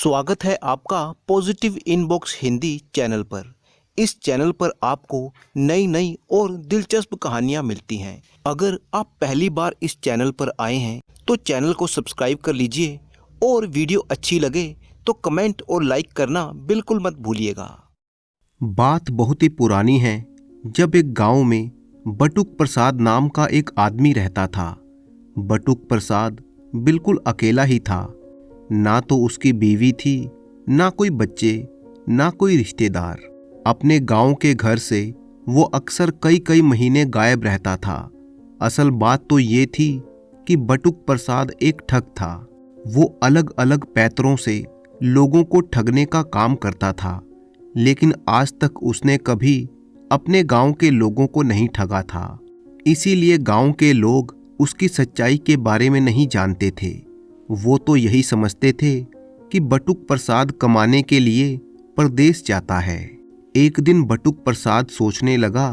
स्वागत है आपका पॉजिटिव इनबॉक्स हिंदी चैनल पर। इस चैनल पर आपको नई नई और दिलचस्प कहानियाँ मिलती हैं। अगर आप पहली बार इस चैनल पर आए हैं तो चैनल को सब्सक्राइब कर लीजिए और वीडियो अच्छी लगे तो कमेंट और लाइक करना बिल्कुल मत भूलिएगा। बात बहुत ही पुरानी है, जब एक गांव में बटुक प्रसाद नाम का एक आदमी रहता था। बटुक प्रसाद बिल्कुल अकेला ही था। ना तो उसकी बीवी थी, ना कोई बच्चे, ना कोई रिश्तेदार। अपने गांव के घर से वो अक्सर कई कई महीने गायब रहता था। असल बात तो ये थी कि बटुक प्रसाद एक ठग था। वो अलग अलग पैतरों से लोगों को ठगने का काम करता था, लेकिन आज तक उसने कभी अपने गांव के लोगों को नहीं ठगा था। इसीलिए गांव के लोग उसकी सच्चाई के बारे में नहीं जानते थे। वो तो यही समझते थे कि बटुक प्रसाद कमाने के लिए परदेश जाता है। एक दिन बटुक प्रसाद सोचने लगा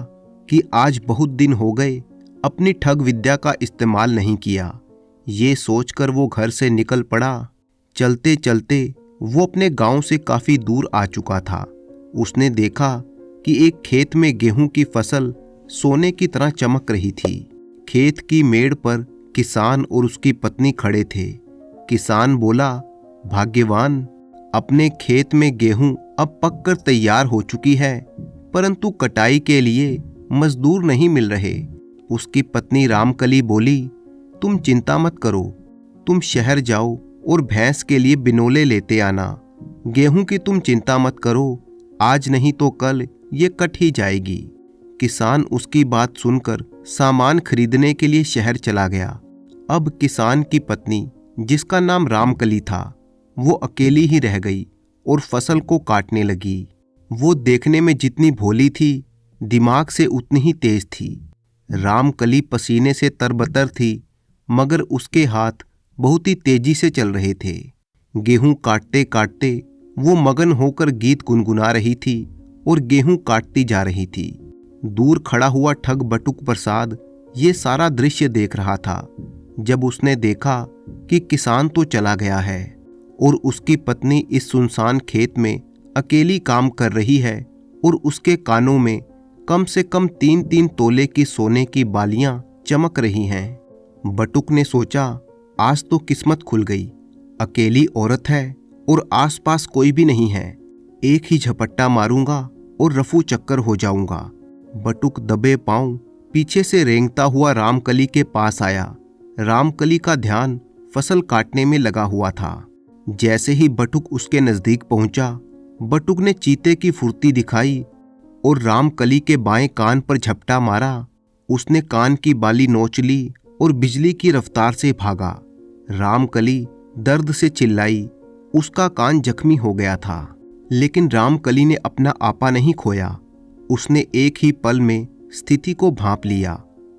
कि आज बहुत दिन हो गए अपनी ठग विद्या का इस्तेमाल नहीं किया। ये सोचकर वो घर से निकल पड़ा। चलते चलते वो अपने गांव से काफी दूर आ चुका था। उसने देखा कि एक खेत में गेहूं की फसल सोने की तरह चमक रही थी। खेत की मेड़ पर किसान और उसकी पत्नी खड़े थे। किसान बोला, भाग्यवान, अपने खेत में गेहूं अब पककर तैयार हो चुकी है, परंतु कटाई के लिए मजदूर नहीं मिल रहे। उसकी पत्नी रामकली बोली, तुम चिंता मत करो, तुम शहर जाओ और भैंस के लिए बिनोले लेते आना। गेहूं की तुम चिंता मत करो, आज नहीं तो कल ये कट ही जाएगी। किसान उसकी बात सुनकर सामान खरीदने के लिए शहर चला गया। अब किसान की पत्नी, जिसका नाम रामकली था, वो अकेली ही रह गई और फसल को काटने लगी। वो देखने में जितनी भोली थी, दिमाग से उतनी ही तेज थी। रामकली पसीने से तरबतर थी, मगर उसके हाथ बहुत ही तेजी से चल रहे थे। गेहूं काटते काटते वो मगन होकर गीत गुनगुना रही थी और गेहूं काटती जा रही थी। दूर खड़ा हुआ ठग बटुक प्रसाद ये सारा दृश्य देख रहा था। जब उसने देखा कि किसान तो चला गया है और उसकी पत्नी इस सुनसान खेत में अकेली काम कर रही है और उसके कानों में कम से कम 3-3 तोले की सोने की बालियां चमक रही हैं, बटुक ने सोचा, आज तो किस्मत खुल गई। अकेली औरत है और आसपास कोई भी नहीं है। एक ही झपट्टा मारूंगा और रफू चक्कर हो जाऊंगा। बटुक दबे पांव पीछे से रेंगता हुआ रामकली के पास आया। रामकली का ध्यान फसल काटने में लगा हुआ था। जैसे ही बटुक उसके नजदीक पहुंचा, बटुक ने चीते की फुर्ती दिखाई और रामकली के बाएं कान पर झपटा मारा। उसने कान की बाली नोच ली और बिजली की रफ्तार से भागा। रामकली दर्द से चिल्लाई। उसका कान जख्मी हो गया था, लेकिन रामकली ने अपना आपा नहीं खोया। उसने एक ही पल में स्थिति को भांप लिया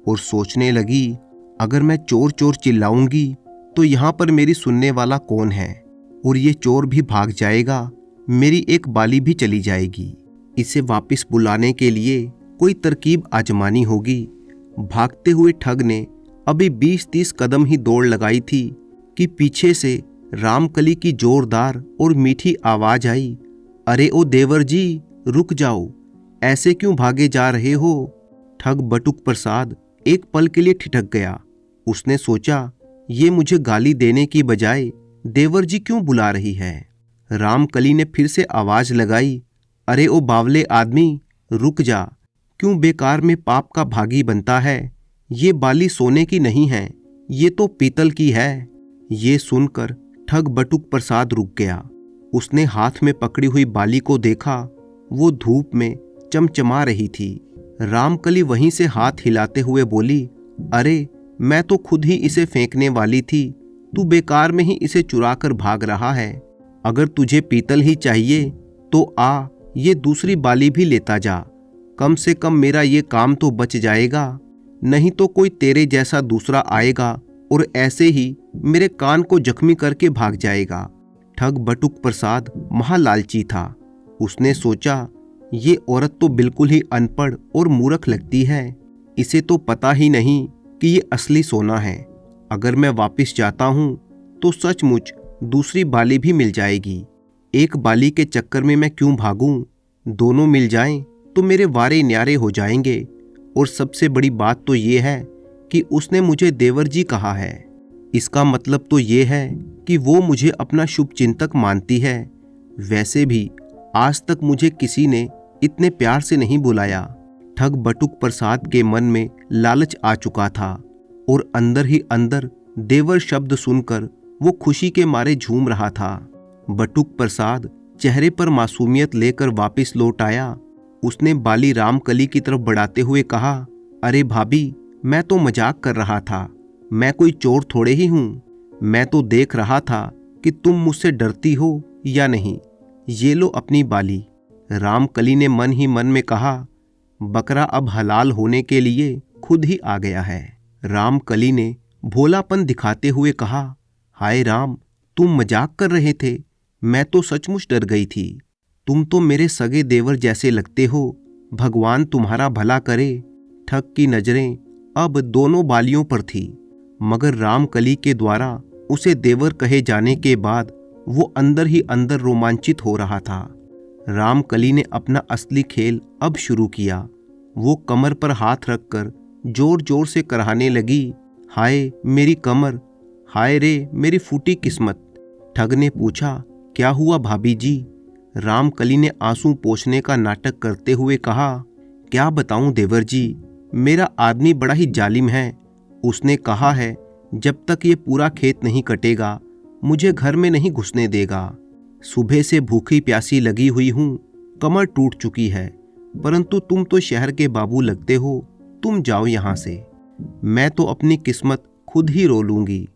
और सोचने लगी, अगर मैं चोर चोर चिल्लाऊंगी तो यहाँ पर मेरी सुनने वाला कौन है, और ये चोर भी भाग जाएगा, मेरी एक बाली भी चली जाएगी। इसे वापस बुलाने के लिए कोई तरकीब आजमानी होगी। भागते हुए ठग ने अभी 20-30 कदम ही दौड़ लगाई थी कि पीछे से रामकली की जोरदार और मीठी आवाज आई, अरे ओ देवर जी, रुक जाओ, ऐसे क्यों भागे जा रहे हो। ठग बटुक प्रसाद एक पल के लिए ठिठक गया। उसने सोचा, ये मुझे गाली देने की बजाय देवर जी क्यों बुला रही है। रामकली ने फिर से आवाज लगाई, अरे ओ बावले आदमी, रुक जा, क्यों बेकार में पाप का भागी बनता है। ये बाली सोने की नहीं है, ये तो पीतल की है। ये सुनकर ठग बटुक प्रसाद रुक गया। उसने हाथ में पकड़ी हुई बाली को देखा। वो धूप में चमचमा रही थी। रामकली वहीं से हाथ हिलाते हुए बोली, अरे मैं तो खुद ही इसे फेंकने वाली थी, तू बेकार में ही इसे चुरा कर भाग रहा है। अगर तुझे पीतल ही चाहिए तो आ, ये दूसरी बाली भी लेता जा, कम से कम मेरा ये काम तो बच जाएगा। नहीं तो कोई तेरे जैसा दूसरा आएगा और ऐसे ही मेरे कान को जख्मी करके भाग जाएगा। ठग बटुक प्रसाद महालालची था। उसने सोचा, ये औरत तो बिल्कुल ही अनपढ़ और मूर्ख लगती है। इसे तो पता ही नहीं कि ये असली सोना है। अगर मैं वापस जाता हूँ तो सचमुच दूसरी बाली भी मिल जाएगी। एक बाली के चक्कर में मैं क्यों भागूं? दोनों मिल जाएं तो मेरे वारे न्यारे हो जाएंगे। और सबसे बड़ी बात तो ये है कि उसने मुझे देवर जी कहा है। इसका मतलब तो ये है कि वो मुझे अपना शुभचिंतक मानती है। वैसे भी आज तक मुझे किसी ने इतने प्यार से नहीं बुलाया। ठग बटुक प्रसाद के मन में लालच आ चुका था और अंदर ही अंदर देवर शब्द सुनकर वो खुशी के मारे झूम रहा था। बटुक प्रसाद चेहरे पर मासूमियत लेकर वापस लौट आया। उसने बाली रामकली की तरफ बढ़ाते हुए कहा, अरे भाभी, मैं तो मजाक कर रहा था। मैं कोई चोर थोड़े ही हूँ। मैं तो देख रहा था कि तुम मुझसे डरती हो या नहीं। ये लो अपनी बाली। रामकली ने मन ही मन में कहा, बकरा अब हलाल होने के लिए खुद ही आ गया है। रामकली ने भोलापन दिखाते हुए कहा, हाय राम, तुम मजाक कर रहे थे। मैं तो सचमुच डर गई थी। तुम तो मेरे सगे देवर जैसे लगते हो। भगवान तुम्हारा भला करे। ठग की नजरें अब दोनों बालियों पर थी, मगर रामकली के द्वारा उसे देवर कहे जाने के बाद वो अंदर ही अंदर रोमांचित हो रहा था। रामकली ने अपना असली खेल अब शुरू किया। वो कमर पर हाथ रखकर जोर जोर से कराहने लगी, हाय मेरी कमर, हाय रे मेरी फूटी किस्मत। ठग ने पूछा, क्या हुआ भाभी जी? रामकली ने आंसू पोंछने का नाटक करते हुए कहा, क्या बताऊं देवर जी, मेरा आदमी बड़ा ही जालिम है। उसने कहा है जब तक ये पूरा खेत नहीं कटेगा मुझे घर में नहीं घुसने देगा। सुबह से भूखी प्यासी लगी हुई हूँ, कमर टूट चुकी है, परंतु तुम तो शहर के बाबू लगते हो, तुम जाओ यहाँ से। मैं तो अपनी किस्मत खुद ही रो लूंगी।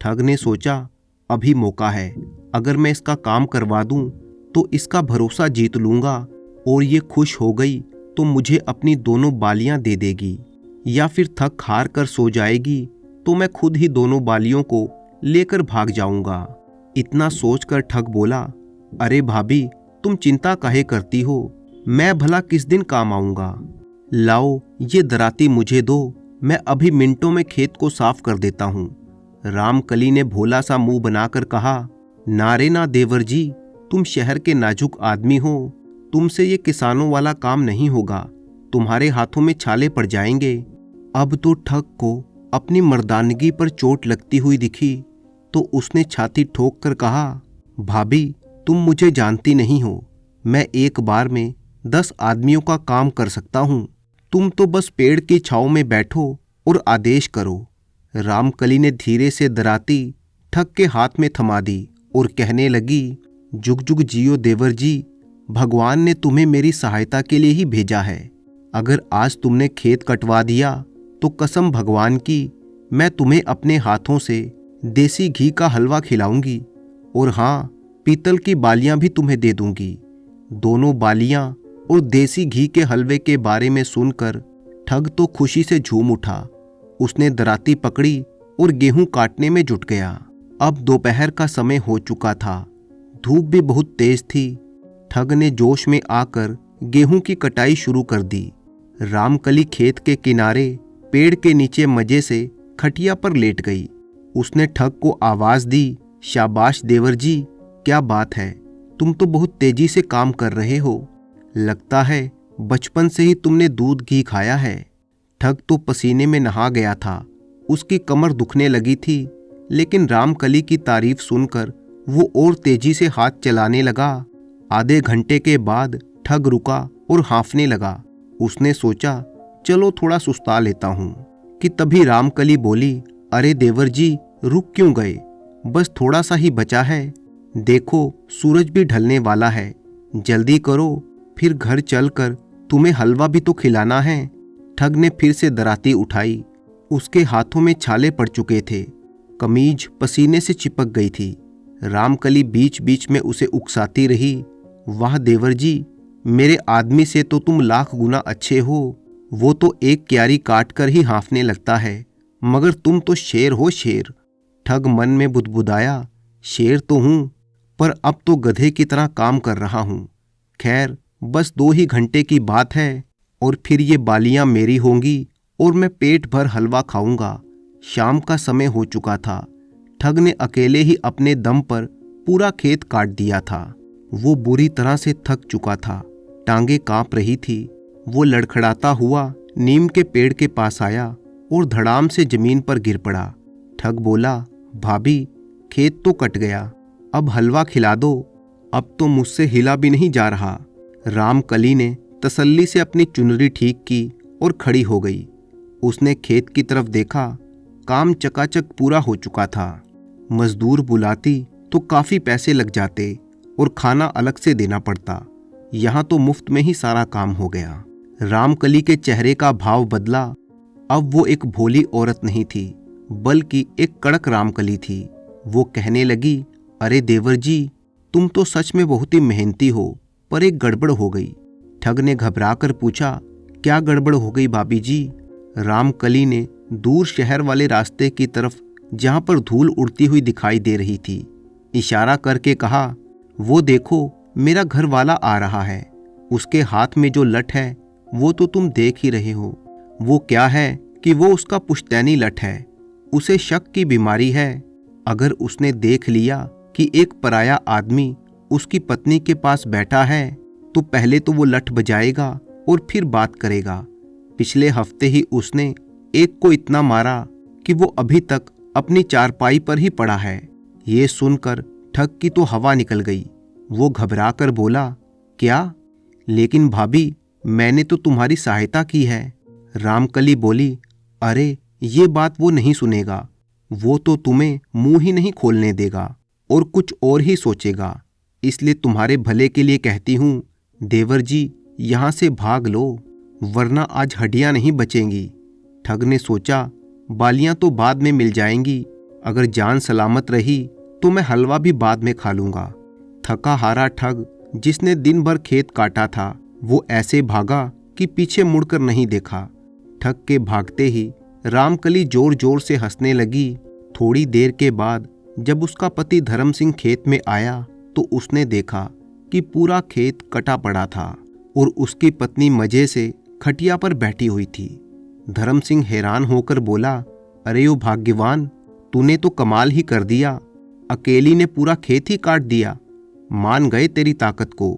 ठग ने सोचा, अभी मौका है। अगर मैं इसका काम करवा दूं तो इसका भरोसा जीत लूंगा और ये खुश हो गई तो मुझे अपनी दोनों बालियां दे देगी, या फिर थक हार कर सो जाएगी तो मैं खुद ही दोनों बालियों को लेकर भाग जाऊंगा। इतना सोचकर ठग बोला, अरे भाभी, तुम चिंता काहे करती हो? मैं भला किस दिन काम आऊंगा? लाओ ये दराती मुझे दो, मैं अभी मिनटों में खेत को साफ कर देता हूँ। रामकली ने भोला सा मुंह बनाकर कहा, नारे ना देवर जी, तुम शहर के नाजुक आदमी हो, तुमसे ये किसानों वाला काम नहीं होगा, तुम्हारे हाथों में छाले पड़ जाएंगे। अब तो ठग को अपनी मर्दानगी पर चोट लगती हुई दिखी तो उसने छाती ठोक कर कहा, भाभी, तुम मुझे जानती नहीं हो। मैं एक बार में 10 आदमियों का काम कर सकता हूँ। तुम तो बस पेड़ की छांव में बैठो और आदेश करो। रामकली ने धीरे से दराती ठग के हाथ में थमा दी और कहने लगी, जुग जुग जियो देवर जी, भगवान ने तुम्हें मेरी सहायता के लिए ही भेजा है। अगर आज तुमने खेत कटवा दिया तो कसम भगवान की, मैं तुम्हें अपने हाथों से देसी घी का हलवा खिलाऊंगी और हाँ, पीतल की बालियां भी तुम्हें दे दूंगी। दोनों बालियां और देसी घी के हलवे के बारे में सुनकर ठग तो खुशी से झूम उठा। उसने दराती पकड़ी और गेहूं काटने में जुट गया। अब दोपहर का समय हो चुका था, धूप भी बहुत तेज थी। ठग ने जोश में आकर गेहूं की कटाई शुरू कर दी। रामकली खेत के किनारे पेड़ के नीचे मजे से खटिया पर लेट गई। उसने ठग को आवाज दी, शाबाश देवर जी, क्या बात है, तुम तो बहुत तेजी से काम कर रहे हो। लगता है बचपन से ही तुमने दूध घी खाया है। ठग तो पसीने में नहा गया था, उसकी कमर दुखने लगी थी, लेकिन रामकली की तारीफ सुनकर वो और तेजी से हाथ चलाने लगा। आधे घंटे के बाद ठग रुका और हाँफने लगा। उसने सोचा, चलो थोड़ा सुस्ता लेता हूँ, कि तभी रामकली बोली, अरे देवर जी, रुक क्यों गए? बस थोड़ा सा ही बचा है। देखो सूरज भी ढलने वाला है, जल्दी करो, फिर घर चलकर तुम्हें हलवा भी तो खिलाना है। ठग ने फिर से दराती उठाई। उसके हाथों में छाले पड़ चुके थे, कमीज पसीने से चिपक गई थी। रामकली बीच बीच में उसे उकसाती रही, वाह देवर जी, मेरे आदमी से तो तुम लाख गुना अच्छे हो। वो तो एक क्यारी काट कर ही हाँफने लगता है, मगर तुम तो शेर हो शेर। ठग मन में बुदबुदाया, शेर तो हूँ, पर अब तो गधे की तरह काम कर रहा हूँ। खैर, बस 2 ही घंटे की बात है और फिर ये बालियां मेरी होंगी और मैं पेट भर हलवा खाऊंगा। शाम का समय हो चुका था। ठग ने अकेले ही अपने दम पर पूरा खेत काट दिया था। वो बुरी तरह से थक चुका था, टांगे कांप रही थी। वो लड़खड़ाता हुआ नीम के पेड़ के पास आया और धड़ाम से जमीन पर गिर पड़ा। ठग बोला, भाभी, खेत तो कट गया, अब हलवा खिला दो, अब तो मुझसे हिला भी नहीं जा रहा। रामकली ने तसल्ली से अपनी चुनरी ठीक की और खड़ी हो गई। उसने खेत की तरफ देखा, काम चकाचक पूरा हो चुका था। मजदूर बुलाती तो काफी पैसे लग जाते और खाना अलग से देना पड़ता। यहाँ तो मुफ्त में ही सारा काम हो गया। रामकली के चेहरे का भाव बदला। अब वो एक भोली औरत नहीं थी, बल्कि एक कड़क रामकली थी। वो कहने लगी, अरे देवर जी, तुम तो सच में बहुत ही मेहनती हो, पर एक गड़बड़ हो गई। ठग ने घबराकर पूछा, क्या गड़बड़ हो गई भाभी जी? रामकली ने दूर शहर वाले रास्ते की तरफ, जहां पर धूल उड़ती हुई दिखाई दे रही थी, इशारा करके कहा, वो देखो, मेरा घर वाला आ रहा है। उसके हाथ में जो लठ है वो तो तुम देख ही रहे हो। वो क्या है कि वो उसका पुश्तैनी लठ है। उसे शक की बीमारी है। अगर उसने देख लिया कि एक पराया आदमी उसकी पत्नी के पास बैठा है तो पहले तो वो लठ बजाएगा और फिर बात करेगा। पिछले हफ्ते ही उसने एक को इतना मारा कि वो अभी तक अपनी चारपाई पर ही पड़ा है। ये सुनकर ठग की तो हवा निकल गई। वो घबराकर बोला, क्या? लेकिन भाभी, मैंने तो तुम्हारी सहायता की है। रामकली बोली, अरे ये बात वो नहीं सुनेगा। वो तो तुम्हें मुंह ही नहीं खोलने देगा और कुछ और ही सोचेगा। इसलिए तुम्हारे भले के लिए कहती हूँ, देवर जी, यहाँ से भाग लो, वरना आज हड्डियाँ नहीं बचेंगी। ठग ने सोचा, बालियाँ तो बाद में मिल जाएंगी, अगर जान सलामत रही तो मैं हलवा भी बाद में खा लूँगा। थका हारा ठग, जिसने दिन भर खेत काटा था, वो ऐसे भागा कि पीछे मुड़कर नहीं देखा। ठग के भागते ही रामकली जोर जोर से हंसने लगी। थोड़ी देर के बाद जब उसका पति धर्म सिंह खेत में आया तो उसने देखा कि पूरा खेत कटा पड़ा था और उसकी पत्नी मजे से खटिया पर बैठी हुई थी। धर्म सिंह हैरान होकर बोला, अरे ओ भाग्यवान, तूने तो कमाल ही कर दिया, अकेली ने पूरा खेत ही काट दिया। मान गए तेरी ताकत को।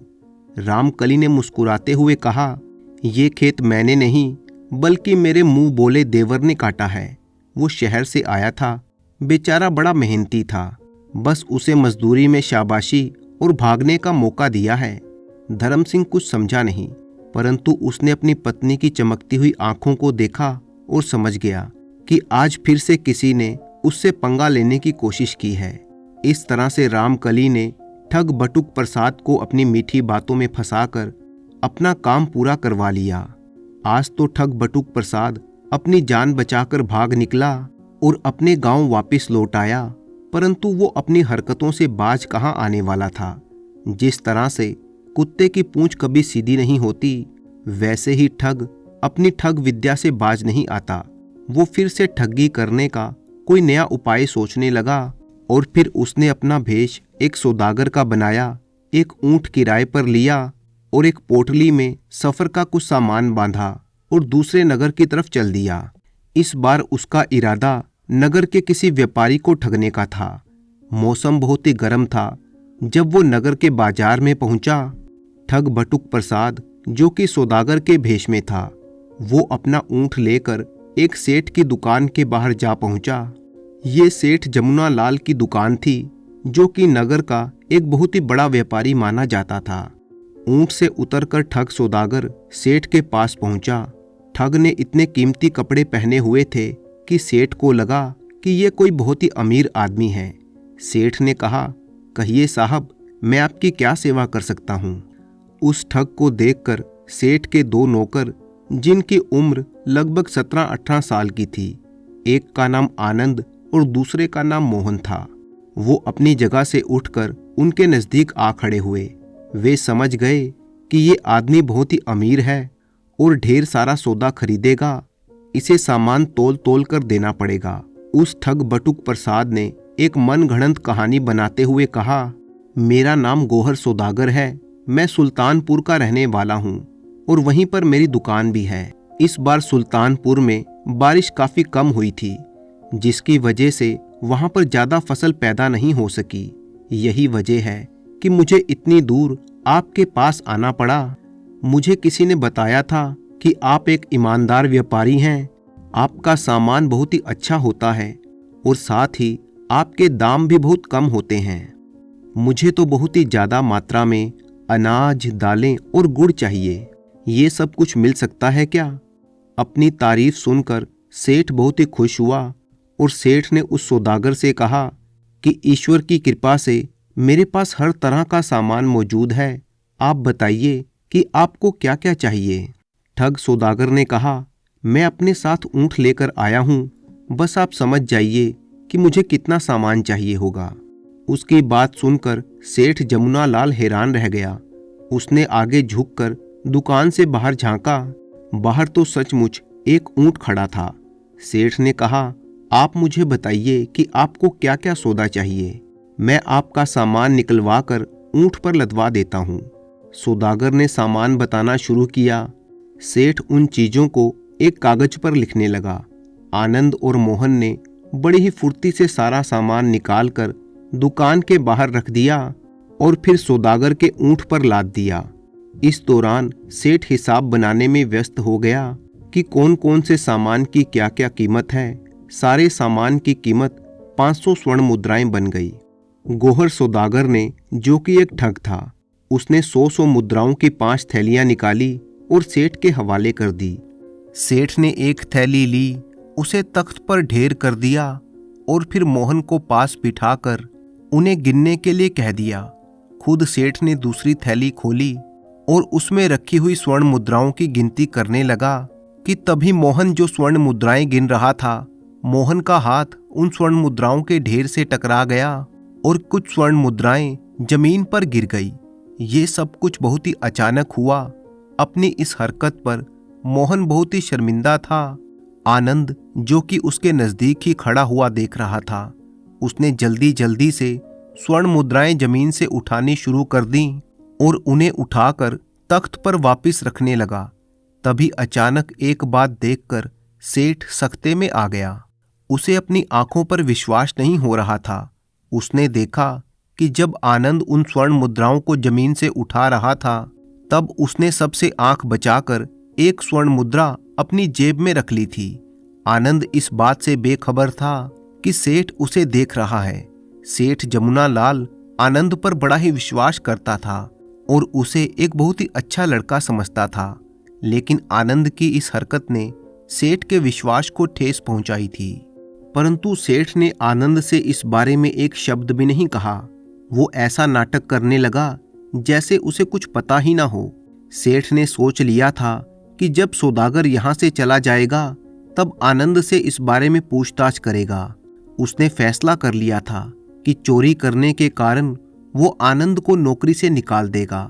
रामकली ने मुस्कुराते हुए कहा, ये खेत मैंने नहीं बल्कि मेरे मुंह बोले देवर ने काटा है। वो शहर से आया था, बेचारा बड़ा मेहनती था, बस उसे मजदूरी में शाबाशी और भागने का मौका दिया है। धर्म सिंह कुछ समझा नहीं, परंतु उसने अपनी पत्नी की चमकती हुई आंखों को देखा और समझ गया कि आज फिर से किसी ने उससे पंगा लेने की कोशिश की है। इस तरह से रामकली ने ठग बटुक प्रसाद को अपनी मीठी बातों में फंसाकर अपना काम पूरा करवा लिया। आज तो ठग बटुक प्रसाद अपनी जान बचाकर भाग निकला और अपने गांव वापस लौट आया, परंतु वो अपनी हरकतों से बाज कहाँ आने वाला था। जिस तरह से कुत्ते की पूंछ कभी सीधी नहीं होती, वैसे ही ठग अपनी ठग विद्या से बाज नहीं आता। वो फिर से ठगी करने का कोई नया उपाय सोचने लगा और फिर उसने अपना भेष एक सौदागर का बनाया, एक ऊंट किराए पर लिया और एक पोटली में सफर का कुछ सामान बांधा और दूसरे नगर की तरफ चल दिया। इस बार उसका इरादा नगर के किसी व्यापारी को ठगने का था। मौसम बहुत ही गर्म था। जब वो नगर के बाजार में पहुंचा, ठग बटुक प्रसाद, जो कि सौदागर के भेष में था, वो अपना ऊंट लेकर एक सेठ की दुकान के बाहर जा पहुंचा। ये सेठ जमुना लाल की दुकान थी, जो कि नगर का एक बहुत ही बड़ा व्यापारी माना जाता था। ऊंट से उतरकर ठग सौदागर सेठ के पास पहुंचा। ठग ने इतने कीमती कपड़े पहने हुए थे कि सेठ को लगा कि ये कोई बहुत ही अमीर आदमी है। सेठ ने कहा, कहिए साहब, मैं आपकी क्या सेवा कर सकता हूँ? उस ठग को देखकर सेठ के दो नौकर, जिनकी उम्र लगभग 17-18 साल की थी, एक का नाम आनंद और दूसरे का नाम मोहन था, वो अपनी जगह से उठकर उनके नज़दीक आ खड़े हुए। वे समझ गए कि ये आदमी बहुत ही अमीर है और ढेर सारा सौदा खरीदेगा, इसे सामान तोल तोल कर देना पड़ेगा। उस ठग बटुक प्रसाद ने एक मनगढ़ंत कहानी बनाते हुए कहा, मेरा नाम गोहर सौदागर है, मैं सुल्तानपुर का रहने वाला हूँ और वहीं पर मेरी दुकान भी है। इस बार सुल्तानपुर में बारिश काफ़ी कम हुई थी, जिसकी वजह से वहाँ पर ज़्यादा फसल पैदा नहीं हो सकी। यही वजह है कि मुझे इतनी दूर आपके पास आना पड़ा। मुझे किसी ने बताया था कि आप एक ईमानदार व्यापारी हैं, आपका सामान बहुत ही अच्छा होता है और साथ ही आपके दाम भी बहुत कम होते हैं। मुझे तो बहुत ही ज़्यादा मात्रा में अनाज, दालें और गुड़ चाहिए। ये सब कुछ मिल सकता है क्या? अपनी तारीफ सुनकर सेठ बहुत ही खुश हुआ और सेठ ने उस सौदागर से कहा कि ईश्वर की कृपा से मेरे पास हर तरह का सामान मौजूद है। आप बताइए कि आपको क्या क्या चाहिए। ठग सौदागर ने कहा, मैं अपने साथ ऊँट लेकर आया हूँ, बस आप समझ जाइए कि मुझे कितना सामान चाहिए होगा। उसकी बात सुनकर सेठ जमुना लाल हैरान रह गया। उसने आगे झुककर दुकान से बाहर झांका। बाहर तो सचमुच एक ऊँट खड़ा था। सेठ ने कहा, आप मुझे बताइए कि आपको क्या क्या सौदा चाहिए, मैं आपका सामान निकलवा कर ऊँट पर लदवा देता हूँ। सौदागर ने सामान बताना शुरू किया। सेठ उन चीज़ों को एक कागज पर लिखने लगा। आनंद और मोहन ने बड़ी ही फुर्ती से सारा सामान निकालकर दुकान के बाहर रख दिया और फिर सौदागर के ऊँट पर लाद दिया। इस दौरान सेठ हिसाब बनाने में व्यस्त हो गया कि कौन कौन से सामान की क्या क्या कीमत है। सारे सामान की कीमत 500 स्वर्ण मुद्राएं बन गई। गोहर सौदागर ने, जो कि एक ठग था, उसने 100 मुद्राओं की 5 थैलियां निकाली और सेठ के हवाले कर दी। सेठ ने एक थैली ली, उसे तख्त पर ढेर कर दिया और फिर मोहन को पास बिठाकर उन्हें गिनने के लिए कह दिया। खुद सेठ ने दूसरी थैली खोली और उसमें रखी हुई स्वर्ण मुद्राओं की गिनती करने लगा कि तभी मोहन जो स्वर्ण मुद्राएं गिन रहा था, मोहन का हाथ उन स्वर्ण मुद्राओं के ढेर से टकरा गया और कुछ स्वर्ण मुद्राएं जमीन पर गिर गई। ये सब कुछ बहुत ही अचानक हुआ। अपनी इस हरकत पर मोहन बहुत ही शर्मिंदा था। आनंद, जो कि उसके नजदीक ही खड़ा हुआ देख रहा था, उसने जल्दी जल्दी से स्वर्ण मुद्राएं जमीन से उठानी शुरू कर दी और उन्हें उठाकर तख्त पर वापस रखने लगा। तभी अचानक एक बात देखकर सेठ सख्ते में आ गया। उसे अपनी आंखों पर विश्वास नहीं हो रहा था। उसने देखा कि जब आनंद उन स्वर्ण मुद्राओं को जमीन से उठा रहा था, तब उसने सबसे आंख बचाकर एक स्वर्ण मुद्रा अपनी जेब में रख ली थी। आनंद इस बात से बेखबर था कि सेठ उसे देख रहा है। सेठ जमुना लाल आनंद पर बड़ा ही विश्वास करता था और उसे एक बहुत ही अच्छा लड़का समझता था, लेकिन आनंद की इस हरकत ने सेठ के विश्वास को ठेस पहुंचाई थी। परंतु सेठ ने आनंद से इस बारे में एक शब्द भी नहीं कहा। वो ऐसा नाटक करने लगा जैसे उसे कुछ पता ही ना हो। सेठ ने सोच लिया था कि जब सौदागर यहाँ से चला जाएगा तब आनंद से इस बारे में पूछताछ करेगा। उसने फैसला कर लिया था कि चोरी करने के कारण वो आनंद को नौकरी से निकाल देगा।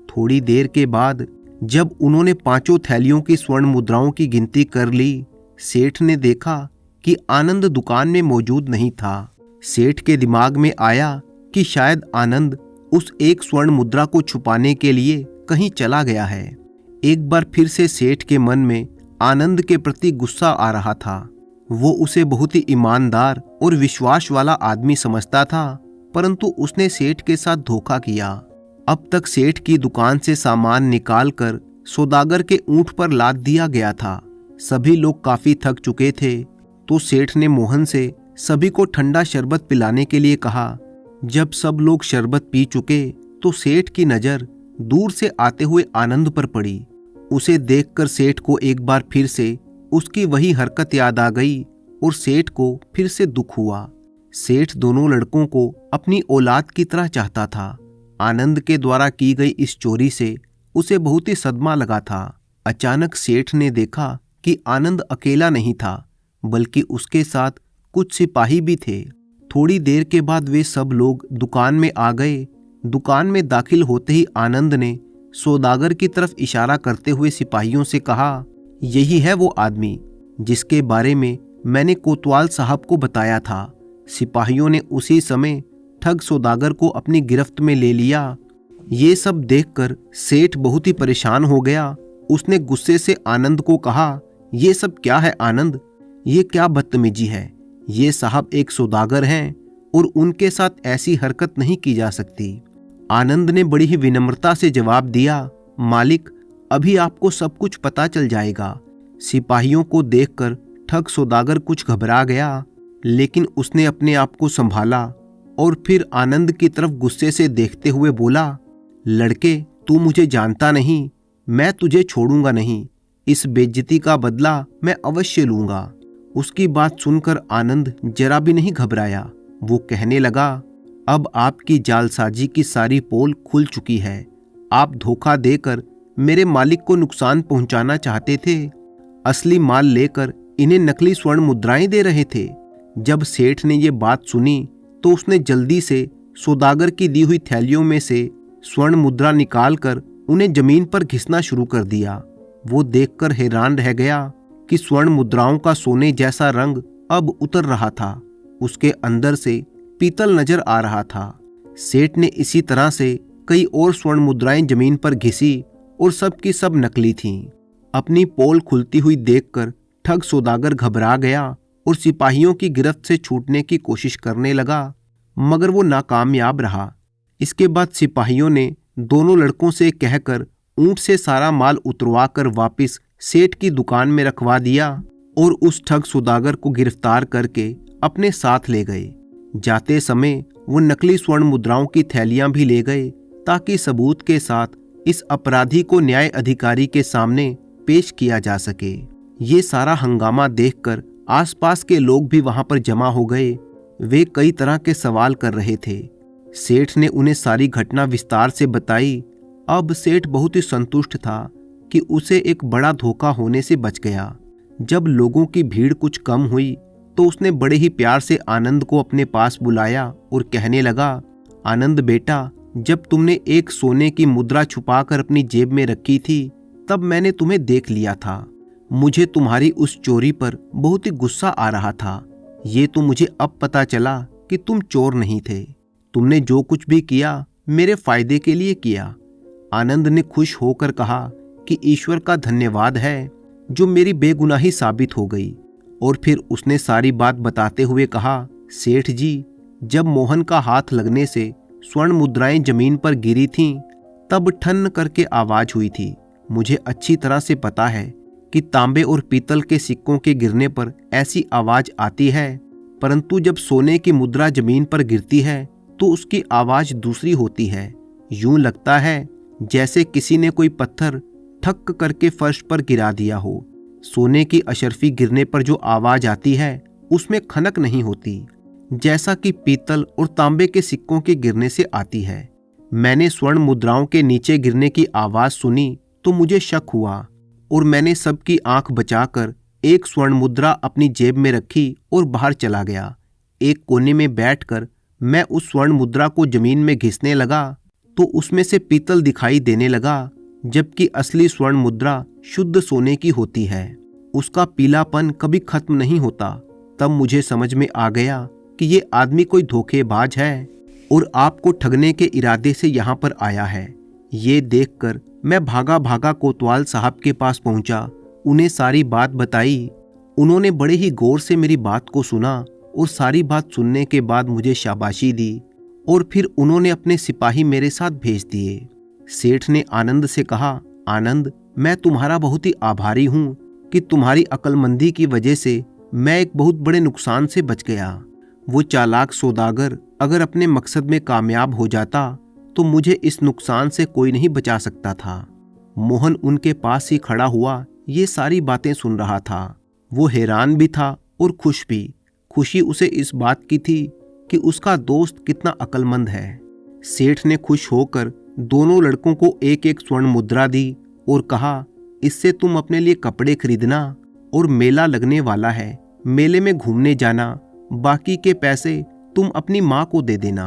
थोड़ी देर के बाद जब उन्होंने 5 थैलियों की स्वर्ण मुद्राओं की गिनती कर ली, सेठ ने देखा कि आनंद दुकान में मौजूद नहीं था। सेठ के दिमाग में आया कि शायद आनंद उस एक स्वर्ण मुद्रा को छुपाने के लिए कहीं चला गया है। एक बार फिर से सेठ के मन में आनंद के प्रति गुस्सा आ रहा था। वो उसे बहुत ही ईमानदार और विश्वास वाला आदमी समझता था, परंतु उसने सेठ के साथ धोखा किया। अब तक सेठ की दुकान से सामान निकालकर सौदागर के ऊंट पर लाद दिया गया था। सभी लोग काफी थक चुके थे, तो सेठ ने मोहन से सभी को ठंडा शरबत पिलाने के लिए कहा। जब सब लोग शरबत पी चुके तो सेठ की नज़र दूर से आते हुए आनंद पर पड़ी। उसे देखकर सेठ को एक बार फिर से उसकी वही हरकत याद आ गई और सेठ को फिर से दुख हुआ। सेठ दोनों लड़कों को अपनी औलाद की तरह चाहता था। आनंद के द्वारा की गई इस चोरी से उसे बहुत ही सदमा लगा था। अचानक सेठ ने देखा कि आनंद अकेला नहीं था, बल्कि उसके साथ कुछ सिपाही भी थे। थोड़ी देर के बाद वे सब लोग दुकान में आ गए। दुकान में दाखिल होते ही आनंद ने सौदागर की तरफ इशारा करते हुए सिपाहियों से कहा, यही है वो आदमी जिसके बारे में मैंने कोतवाल साहब को बताया था। सिपाहियों ने उसी समय ठग सौदागर को अपनी गिरफ्त में ले लिया। ये सब देखकर सेठ बहुत ही परेशान हो गया। उसने गुस्से से आनंद को कहा, ये सब क्या है आनंद? ये क्या बदतमीजी है? ये साहब एक सौदागर हैं और उनके साथ ऐसी हरकत नहीं की जा सकती। आनंद ने बड़ी ही विनम्रता से जवाब दिया, मालिक, अभी आपको सब कुछ पता चल जाएगा। सिपाहियों को देखकर ठग सौदागर कुछ घबरा गया, लेकिन उसने अपने आप को संभाला और फिर आनंद की तरफ गुस्से से देखते हुए बोला, लड़के, तू मुझे जानता नहीं, मैं तुझे छोड़ूंगा नहीं। इस बेइज्जती का बदला मैं अवश्य लूंगा। उसकी बात सुनकर आनंद जरा भी नहीं घबराया। वो कहने लगा, अब आपकी जालसाजी की सारी पोल खुल चुकी है। आप धोखा देकर मेरे मालिक को नुकसान पहुंचाना चाहते थे। असली माल लेकर इन्हें नकली स्वर्ण मुद्राएं दे रहे थे। जब सेठ ने ये बात सुनी तो उसने जल्दी से सौदागर की दी हुई थैलियों में से स्वर्ण मुद्रा निकालकर उन्हें जमीन पर घिसना शुरू कर दिया। वो देखकर हैरान रह गया कि स्वर्ण मुद्राओं का सोने जैसा रंग अब उतर रहा था। उसके अंदर से पीतल नजर आ रहा था। सेठ ने इसी तरह से कई और स्वर्ण मुद्राएं जमीन पर घिसी और सब की सब नकली थीं। अपनी पोल खुलती हुई देखकर ठग सौदागर घबरा गया और सिपाहियों की गिरफ्त से छूटने की कोशिश करने लगा, मगर वो नाकामयाब रहा। इसके बाद सिपाहियों ने दोनों लड़कों से कहकर ऊंट से सारा माल उतरवा कर वापिस सेठ की दुकान में रखवा दिया और उस ठग सौदागर को गिरफ्तार करके अपने साथ ले गए। जाते समय वो नकली स्वर्ण मुद्राओं की थैलियां भी ले गए ताकि सबूत के साथ इस अपराधी को न्याय अधिकारी के सामने पेश किया जा सके। ये सारा हंगामा देखकर आसपास के लोग भी वहां पर जमा हो गए। वे कई तरह के सवाल कर रहे थे। सेठ ने उन्हें सारी घटना विस्तार से बताई। अब सेठ बहुत ही संतुष्ट था कि उसे एक बड़ा धोखा होने से बच गया। जब लोगों की भीड़ कुछ कम हुई तो उसने बड़े ही प्यार से आनंद को अपने पास बुलाया और कहने लगा, आनंद बेटा, जब तुमने एक सोने की मुद्रा छुपाकर अपनी जेब में रखी थी तब मैंने तुम्हें देख लिया था। मुझे तुम्हारी उस चोरी पर बहुत ही गुस्सा आ रहा था। ये तो मुझे अब पता चला कि तुम चोर नहीं थे। तुमने जो कुछ भी किया मेरे फायदे के लिए किया। आनंद ने खुश होकर कहा कि ईश्वर का धन्यवाद है जो मेरी बेगुनाही साबित हो गई। और फिर उसने सारी बात बताते हुए कहा, सेठ जी, जब मोहन का हाथ लगने से स्वर्ण मुद्राएं जमीन पर गिरी थीं, तब ठन करके आवाज हुई थी। मुझे अच्छी तरह से पता है कि तांबे और पीतल के सिक्कों के गिरने पर ऐसी आवाज आती है, परंतु जब सोने की मुद्रा जमीन पर गिरती है तो उसकी आवाज दूसरी होती है। यूं लगता है जैसे किसी ने कोई पत्थर ठक करके फर्श पर गिरा दिया हो। सोने की अशर्फी गिरने पर जो आवाज आती है उसमें खनक नहीं होती, जैसा कि पीतल और तांबे के सिक्कों के गिरने से आती है। मैंने स्वर्ण मुद्राओं के नीचे गिरने की आवाज सुनी तो मुझे शक हुआ और मैंने सबकी आंख बचाकर एक स्वर्ण मुद्रा अपनी जेब में रखी और बाहर चला गया। एक कोने में बैठकर मैं उस स्वर्ण मुद्रा को जमीन में घिसने लगा तो उसमें से पीतल दिखाई देने लगा, जबकि असली स्वर्ण मुद्रा शुद्ध सोने की होती है। उसका पीलापन कभी खत्म नहीं होता। तब मुझे समझ में आ गया कि ये आदमी कोई धोखेबाज है और आपको ठगने के इरादे से यहाँ पर आया है। ये देखकर मैं भागा भागा कोतवाल साहब के पास पहुंचा, उन्हें सारी बात बताई। उन्होंने बड़े ही गौर से मेरी बात को सुना और सारी बात सुनने के बाद मुझे शाबाशी दी और फिर उन्होंने अपने सिपाही मेरे साथ भेज दिए। सेठ ने आनंद से कहा, आनंद, मैं तुम्हारा बहुत ही आभारी हूँ कि तुम्हारी अक्लमंदी की वजह से मैं एक बहुत बड़े नुकसान से बच गया। वो चालाक सौदागर अगर अपने मकसद में कामयाब हो जाता तो मुझे इस नुकसान से कोई नहीं बचा सकता था। मोहन उनके पास ही खड़ा हुआ ये सारी बातें सुन रहा था। वो हैरान भी था और खुश भी। खुशी उसे इस बात की थी कि उसका दोस्त कितना अक्लमंद है। सेठ ने खुश होकर दोनों लड़कों को एक एक स्वर्ण मुद्रा दी और कहा, इससे तुम अपने लिए कपड़े खरीदना और मेला लगने वाला है, मेले में घूमने जाना। बाकी के पैसे तुम अपनी माँ को दे देना।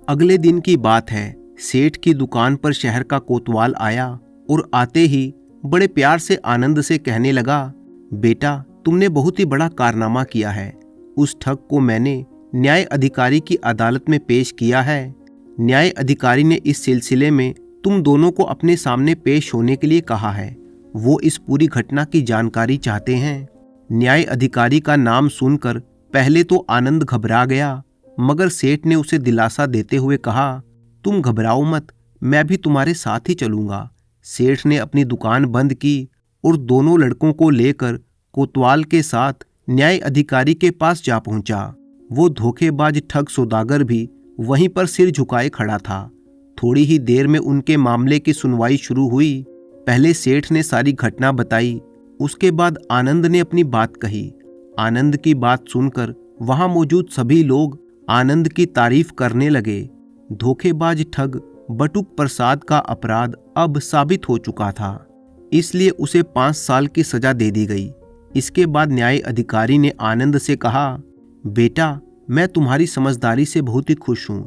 अगले दिन की बात है। सेठ की दुकान पर शहर का कोतवाल आया और आते ही बड़े प्यार से आनंद से कहने लगा, बेटा, तुमने बहुत ही बड़ा कारनामा किया है। उस ठग को मैंने न्याय अधिकारी की अदालत में पेश किया है। न्याय अधिकारी ने इस सिलसिले में तुम दोनों को अपने सामने पेश होने के लिए कहा है। वो इस पूरी घटना की जानकारी चाहते हैं। न्याय अधिकारी का नाम सुनकर पहले तो आनंद घबरा गया, मगर सेठ ने उसे दिलासा देते हुए कहा, तुम घबराओ मत, मैं भी तुम्हारे साथ ही चलूंगा। सेठ ने अपनी दुकान बंद की और दोनों लड़कों को लेकर कोतवाल के साथ न्याय अधिकारी के पास जा पहुंचा। वो धोखेबाज ठग सौदागर भी वहीं पर सिर झुकाए खड़ा था। थोड़ी ही देर में उनके मामले की सुनवाई शुरू हुई। पहले सेठ ने सारी घटना बताई, उसके बाद आनंद ने अपनी बात कही। आनंद की बात सुनकर वहां मौजूद सभी लोग आनंद की तारीफ करने लगे। धोखेबाज ठग बटुक प्रसाद का अपराध अब साबित हो चुका था, इसलिए उसे 5 साल की सजा दे दी गई। इसके बाद न्याय अधिकारी ने आनंद से कहा, बेटा, मैं तुम्हारी समझदारी से बहुत ही खुश हूं।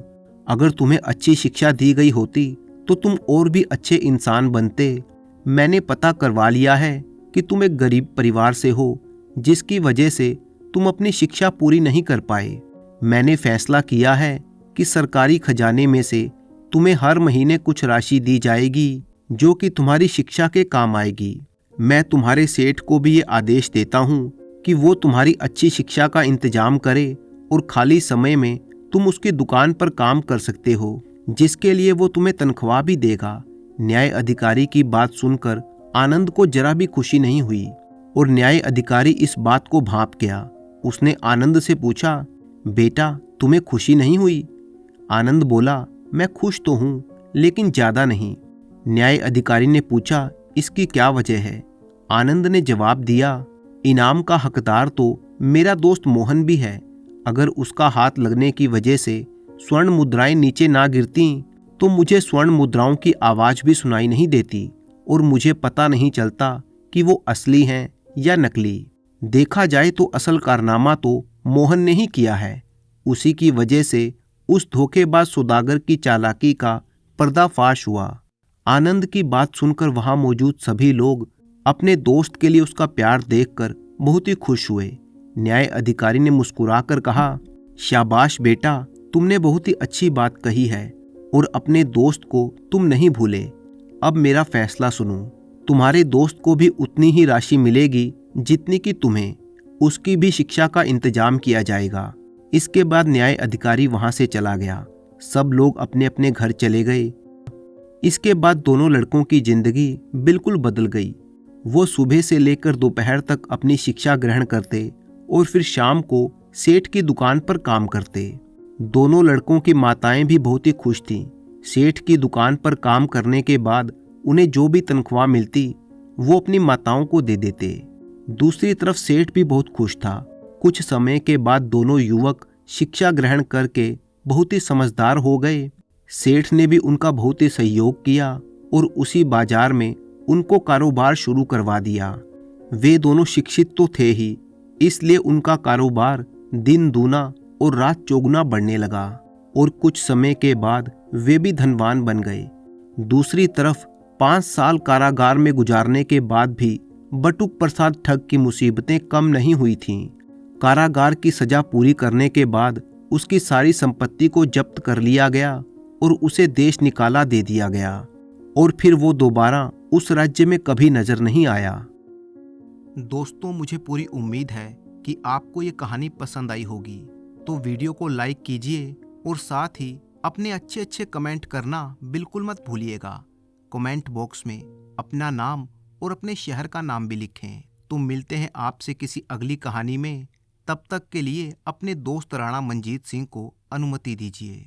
अगर तुम्हें अच्छी शिक्षा दी गई होती तो तुम और भी अच्छे इंसान बनते। मैंने पता करवा लिया है कि तुम एक गरीब परिवार से हो, जिसकी वजह से तुम अपनी शिक्षा पूरी नहीं कर पाए। मैंने फैसला किया है कि सरकारी खजाने में से तुम्हें हर महीने कुछ राशि दी जाएगी, जो कि तुम्हारी शिक्षा के काम आएगी। मैं तुम्हारे सेठ को भी ये आदेश देता हूँ कि वो तुम्हारी अच्छी शिक्षा का इंतजाम करे और खाली समय में तुम उसकी दुकान पर काम कर सकते हो, जिसके लिए वो तुम्हें तनख्वाह भी देगा। न्याय अधिकारी की बात सुनकर आनंद को जरा भी खुशी नहीं हुई और न्याय अधिकारी इस बात को भांप गया। उसने आनंद से पूछा, बेटा, तुम्हें खुशी नहीं हुई? आनंद बोला, मैं खुश तो हूं, लेकिन ज्यादा नहीं। न्याय अधिकारी ने पूछा, इसकी क्या वजह है? आनंद ने जवाब दिया, इनाम का हकदार तो मेरा दोस्त मोहन भी है। अगर उसका हाथ लगने की वजह से स्वर्ण मुद्राएं नीचे ना गिरती तो मुझे स्वर्ण मुद्राओं की आवाज भी सुनाई नहीं देती और मुझे पता नहीं चलता कि वो असली हैं या नकली। देखा जाए तो असल कारनामा तो मोहन ने ही किया है। उसी की वजह से उस धोखेबाज सौदागर की चालाकी का पर्दाफाश हुआ। आनंद की बात सुनकर वहां मौजूद सभी लोग अपने दोस्त के लिए उसका प्यार देखकर बहुत ही खुश हुए। न्याय अधिकारी ने मुस्कुराकर कहा, शाबाश बेटा, तुमने बहुत ही अच्छी बात कही है और अपने दोस्त को तुम नहीं भूले। अब मेरा फैसला सुनो, तुम्हारे दोस्त को भी उतनी ही राशि मिलेगी जितनी कि तुम्हें। उसकी भी शिक्षा का इंतजाम किया जाएगा। इसके बाद न्याय अधिकारी वहां से चला गया। सब लोग अपने अपने घर चले गए। इसके बाद दोनों लड़कों की जिंदगी बिल्कुल बदल गई। वो सुबह से लेकर दोपहर तक अपनी शिक्षा ग्रहण करते और फिर शाम को सेठ की दुकान पर काम करते। दोनों लड़कों की माताएं भी बहुत ही खुश थीं। सेठ की दुकान पर काम करने के बाद उन्हें जो भी तनख्वाह मिलती वो अपनी माताओं को दे देते। दूसरी तरफ सेठ भी बहुत खुश था। कुछ समय के बाद दोनों युवक शिक्षा ग्रहण करके बहुत ही समझदार हो गए। सेठ ने भी उनका बहुत ही सहयोग किया और उसी बाजार में उनको कारोबार शुरू करवा दिया। वे दोनों शिक्षित तो थे ही, इसलिए उनका कारोबार दिन दूना और रात चौगुना बढ़ने लगा और कुछ समय के बाद वे भी धनवान बन गए। दूसरी तरफ 5 साल कारागार में गुजारने के बाद भी बटुक प्रसाद ठग की मुसीबतें कम नहीं हुई थीं। कारागार की सजा पूरी करने के बाद उसकी सारी संपत्ति को जब्त कर लिया गया और उसे देश निकाला दे दिया गया और फिर वो दोबारा उस राज्य में कभी नजर नहीं आया। दोस्तों, मुझे पूरी उम्मीद है कि आपको ये कहानी पसंद आई होगी, तो वीडियो को लाइक कीजिए और साथ ही अपने अच्छे अच्छे कमेंट करना बिल्कुल मत भूलिएगा। कमेंट बॉक्स में अपना नाम और अपने शहर का नाम भी लिखें। तो मिलते हैं आपसे किसी अगली कहानी में। तब तक के लिए अपने दोस्त राणा मंजीत सिंह को अनुमति दीजिए।